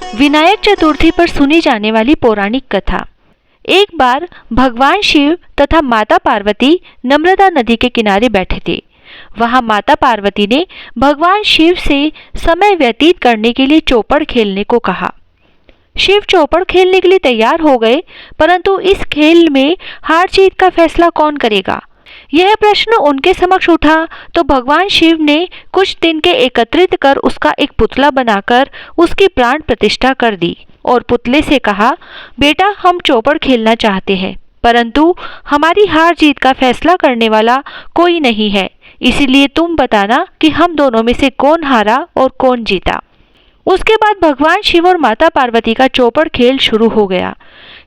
विनायक चतुर्थी पर सुनी जाने वाली पौराणिक कथा। एक बार भगवान शिव तथा माता पार्वती नर्मदा नदी के किनारे बैठे थे। वहां माता पार्वती ने भगवान शिव से समय व्यतीत करने के लिए चौपड़ खेलने को कहा। शिव चौपड़ खेलने के लिए तैयार हो गए, परंतु इस खेल में हार जीत का फैसला कौन करेगा, यह प्रश्न उनके समक्ष उठा तो भगवान शिव ने कुछ दिन के एकत्रित कर उसका एक पुतला बनाकर उसकी प्राण प्रतिष्ठा कर दी और पुतले से कहा, बेटा हम चौपड़ खेलना चाहते हैं, परंतु हमारी हार जीत का फैसला करने वाला कोई नहीं है, इसीलिए तुम बताना कि हम दोनों में से कौन हारा और कौन जीता। उसके बाद भगवान शिव और माता पार्वती का चौपड़ खेल शुरू हो गया।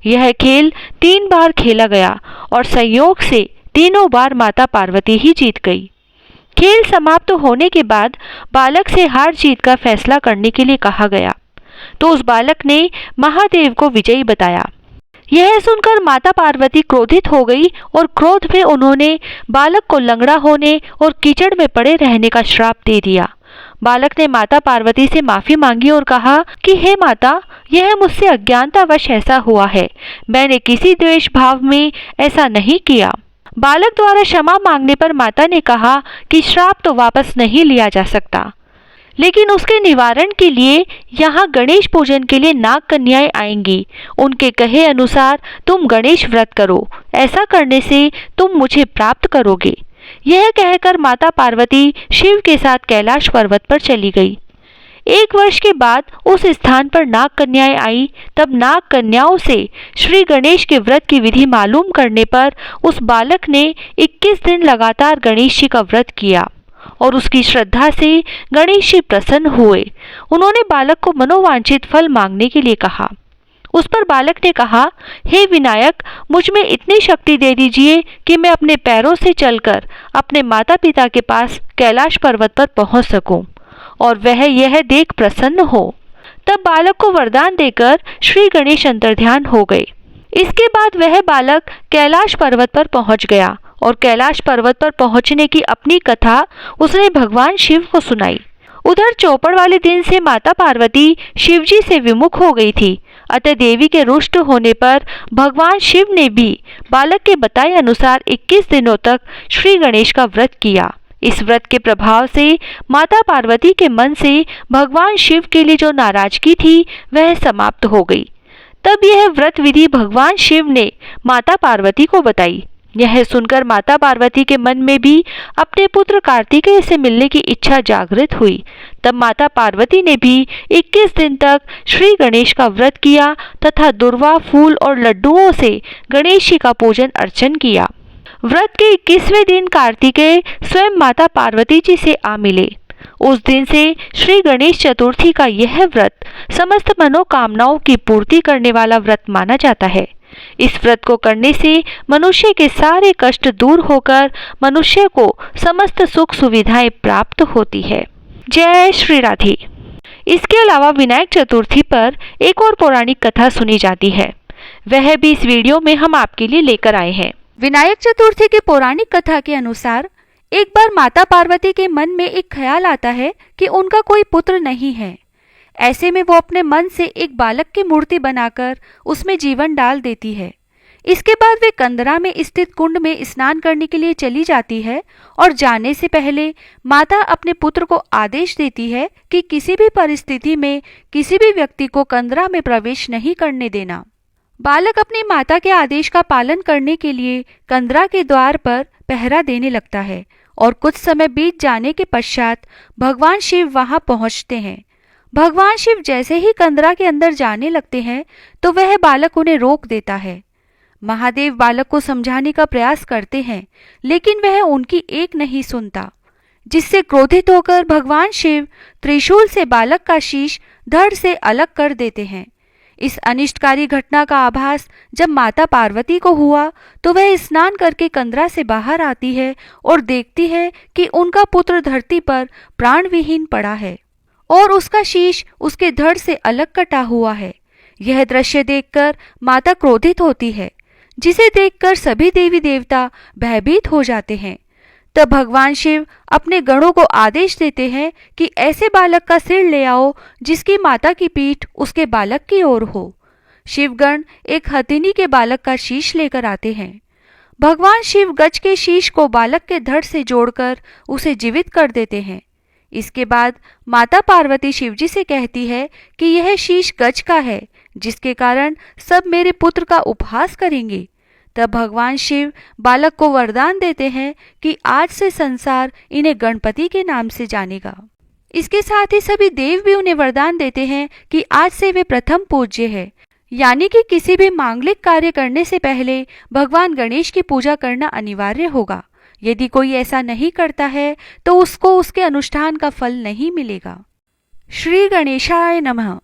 यह खेल 3 बार खेला गया और संयोग से तीनों बार माता पार्वती ही जीत गई। खेल समाप्त होने के बाद बालक से हार जीत का फैसला करने के लिए कहा गया, तो उस बालक ने महादेव को विजयी बताया। यह सुनकर माता पार्वती क्रोधित हो गई और क्रोध में उन्होंने बालक को लंगड़ा होने और कीचड़ में पड़े रहने का श्राप दे दिया। बालक ने माता पार्वती से माफी मांगी और कहा कि हे माता, यह मुझसे अज्ञानतावश ऐसा हुआ है, मैंने किसी द्वेष भाव में ऐसा नहीं किया। बालक द्वारा क्षमा मांगने पर माता ने कहा कि श्राप तो वापस नहीं लिया जा सकता, लेकिन उसके निवारण के लिए यहाँ गणेश पूजन के लिए नाग कन्याएं आएंगी। उनके कहे अनुसार तुम गणेश व्रत करो, ऐसा करने से तुम मुझे प्राप्त करोगे। यह कहकर माता पार्वती शिव के साथ कैलाश पर्वत पर चली गई। 1 वर्ष के बाद उस स्थान पर नाग कन्याएं आई। तब नाग कन्याओं से श्री गणेश के व्रत की विधि मालूम करने पर उस बालक ने 21 दिन लगातार गणेश जी का व्रत किया और उसकी श्रद्धा से गणेश जी प्रसन्न हुए। उन्होंने बालक को मनोवांछित फल मांगने के लिए कहा। उस पर बालक ने कहा, हे विनायक, मुझ में इतनी शक्ति दे दीजिए कि मैं अपने पैरों से चलकर अपने माता पिता के पास कैलाश पर्वत पर पहुंच सकूं और वह यह देख प्रसन्न हो। तब बालक को वरदान देकर श्री गणेश अंतर्ध्यान हो गए। इसके बाद वह बालक कैलाश पर्वत पर पहुंच गया और कैलाश पर्वत पर पहुंचने की अपनी कथा उसने भगवान शिव को सुनाई। उधर चौपड़ वाले दिन से माता पार्वती शिवजी से विमुख हो गई थी, अतः देवी के रुष्ट होने पर भगवान शिव ने भी बालक के बताए अनुसार 21 दिनों तक श्री गणेश का व्रत किया। इस व्रत के प्रभाव से माता पार्वती के मन से भगवान शिव के लिए जो नाराजगी थी वह समाप्त हो गई। तब यह व्रत विधि भगवान शिव ने माता पार्वती को बताई। यह सुनकर माता पार्वती के मन में भी अपने पुत्र कार्तिकेय से मिलने की इच्छा जागृत हुई। तब माता पार्वती ने भी 21 दिन तक श्री गणेश का व्रत किया तथा दुर्वा, फूल और लड्डुओं से गणेश जी का पूजन अर्चन किया। व्रत के 21वें दिन कार्तिकेय स्वयं माता पार्वती जी से आ मिले। उस दिन से श्री गणेश चतुर्थी का यह व्रत समस्त मनोकामनाओं की पूर्ति करने वाला व्रत माना जाता है। इस व्रत को करने से मनुष्य के सारे कष्ट दूर होकर मनुष्य को समस्त सुख सुविधाएं प्राप्त होती है। जय श्री राधे। इसके अलावा विनायक चतुर्थी पर एक और पौराणिक कथा सुनी जाती है, वह भी इस वीडियो में हम आपके लिए लेकर आए हैं। विनायक चतुर्थी की पौराणिक कथा के अनुसार एक बार माता पार्वती के मन में एक ख्याल आता है कि उनका कोई पुत्र नहीं है। ऐसे में वो अपने मन से एक बालक की मूर्ति बनाकर उसमें जीवन डाल देती है। इसके बाद वे कंदरा में स्थित कुंड में स्नान करने के लिए चली जाती है और जाने से पहले माता अपने पुत्र को आदेश देती है कि किसी भी परिस्थिति में किसी भी व्यक्ति को कंदरा में प्रवेश नहीं करने देना। बालक अपनी माता के आदेश का पालन करने के लिए कंदरा के द्वार पर पहरा देने लगता है और कुछ समय बीत जाने के पश्चात भगवान शिव वहां पहुंचते हैं। भगवान शिव जैसे ही कंदरा के अंदर जाने लगते हैं तो वह बालक उन्हें रोक देता है। महादेव बालक को समझाने का प्रयास करते हैं, लेकिन वह उनकी एक नहीं सुनता, जिससे क्रोधित होकर भगवान शिव त्रिशूल से बालक का शीश धड़ से अलग कर देते हैं। इस अनिष्टकारी घटना का आभास जब माता पार्वती को हुआ तो वह स्नान करके कंदरा से बाहर आती है और देखती है कि उनका पुत्र धरती पर प्राणविहीन पड़ा है और उसका शीश उसके धड़ से अलग कटा हुआ है। यह दृश्य देखकर माता क्रोधित होती है, जिसे देखकर सभी देवी देवता भयभीत हो जाते हैं। तब भगवान शिव अपने गणों को आदेश देते हैं कि ऐसे बालक का सिर ले आओ जिसकी माता की पीठ उसके बालक की ओर हो। शिवगण एक हथिनी के बालक का शीश लेकर आते हैं। भगवान शिव गज के शीश को बालक के धड़ से जोड़कर उसे जीवित कर देते हैं। इसके बाद माता पार्वती शिवजी से कहती है कि यह शीश गज का है, जिसके कारण सब मेरे पुत्र का उपहास करेंगे। तब भगवान शिव बालक को वरदान देते हैं कि आज से संसार इन्हें गणपति के नाम से जानेगा। इसके साथ ही सभी देव भी उन्हें वरदान देते हैं कि आज से वे प्रथम पूज्य है, यानी कि किसी भी मांगलिक कार्य करने से पहले भगवान गणेश की पूजा करना अनिवार्य होगा। यदि कोई ऐसा नहीं करता है तो उसको उसके अनुष्ठान का फल नहीं मिलेगा। श्री गणेशाय नमः।